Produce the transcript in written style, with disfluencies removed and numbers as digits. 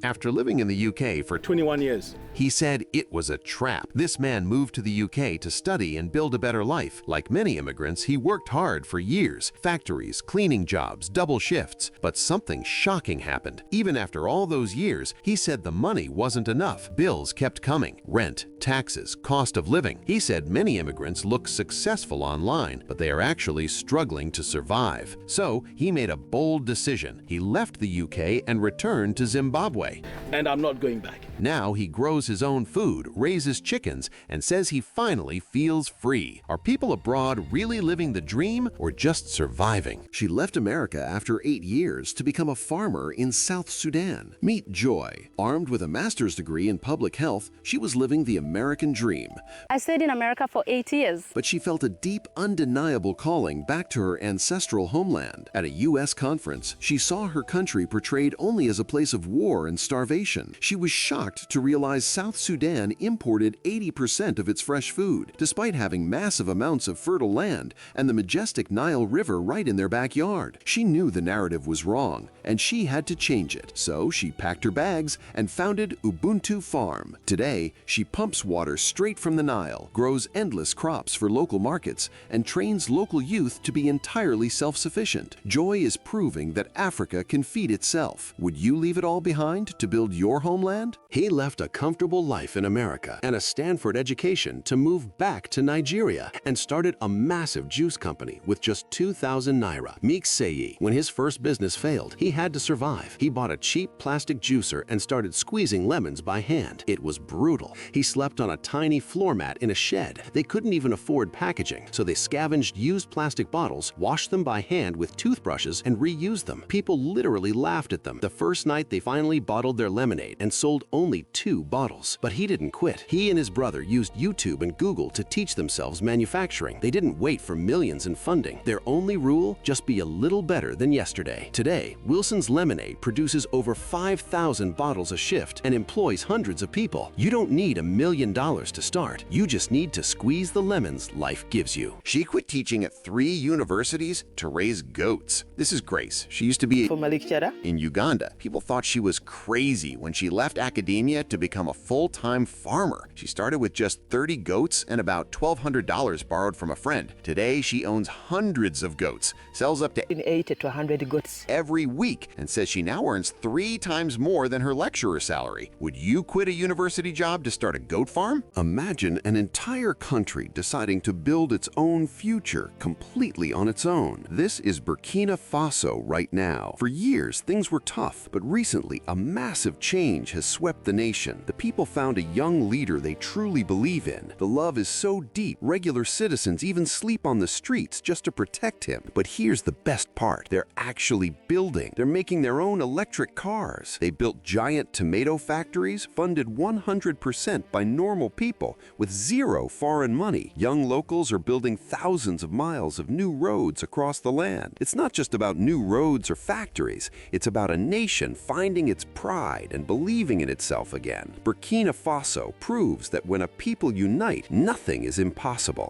After living in the UK for 21 years. he said it was a trap. This man moved to the UK to study and build a better life. Like many immigrants, he worked hard for years. Factories, cleaning jobs, double shifts. But something shocking happened. Even after all those years, he said the money wasn't enough. Bills kept coming. Rent, taxes, cost of living. He said many immigrants look successful online, but they are actually struggling to survive. So he made a bold decision. He left the UK and returned to Zimbabwe. And I'm not going back. Now he grows his own food, raises chickens, and says he finally feels free. Are people abroad really living the dream or just surviving? She left America after 8 years to become a farmer in South Sudan. Meet Joy. Armed with a master's degree in public health, she was living the American dream. I stayed in America for 8 years. But she felt a deep, undeniable calling back to her ancestral homeland. At a U.S. conference, she saw her country portrayed only as a place of war and starvation. She was shocked to realize South Sudan imported 80% of its fresh food, despite having massive amounts of fertile land and the majestic Nile River right in their backyard. She knew the narrative was wrong, and she had to change it. So she packed her bags and founded Ubuntu Farm. Today, she pumps water straight from the Nile, grows endless crops for local markets, and trains local youth to be entirely self-sufficient. Joy is proving that Africa can feed itself. Would you leave it all behind to build your homeland? He left a comfortable life in America and a Stanford education to move back to Nigeria and started a massive juice company with just 2,000 naira. Meek Seyi, when his first business failed, he had to survive. He bought a cheap plastic juicer and started squeezing lemons by hand. It was brutal. He slept on a tiny floor mat in a shed. They couldn't even afford packaging, so they scavenged used plastic bottles, washed them by hand with toothbrushes, and reused them. People literally laughed at them. The first night they finally bottled their lemonade and sold only 2 bottles. But he didn't quit. He and his brother used YouTube and Google to teach themselves manufacturing. They didn't wait for millions in funding. Their only rule, just be a little better than yesterday. Today, Wilson's Lemonade produces over 5,000 bottles a shift and employs hundreds of people. You don't need $1 million to start. You just need to squeeze the lemons life gives you. She quit teaching at 3 universities to raise goats. This is Grace. She used to be Former lecturer. in Uganda. People thought she was crazy when she left academia to become a full-time farmer. She started with just 30 goats and about $1,200 borrowed from a friend. Today, she owns hundreds of goats, sells up to In 80 to 100 goats. every week, and says she now earns 3 times more than her lecturer salary. Would you quit a university job to start a goat farm? Imagine an entire country deciding to build its own future completely on its own. This is Burkina Faso right now. For years, things were tough, but recently, a massive change has swept the nation. The people found a young leader they truly believe in. The love is so deep, regular citizens even sleep on the streets just to protect him. But here's the best part. They're actually building. They're making their own electric cars. They built giant tomato factories funded 100% by normal people with zero foreign money. Young locals are building thousands of miles of new roads across the land. It's not just about new roads or factories. It's about a nation finding its pride and believing in itself again. Burkina Faso proves that when a people unite, nothing is impossible.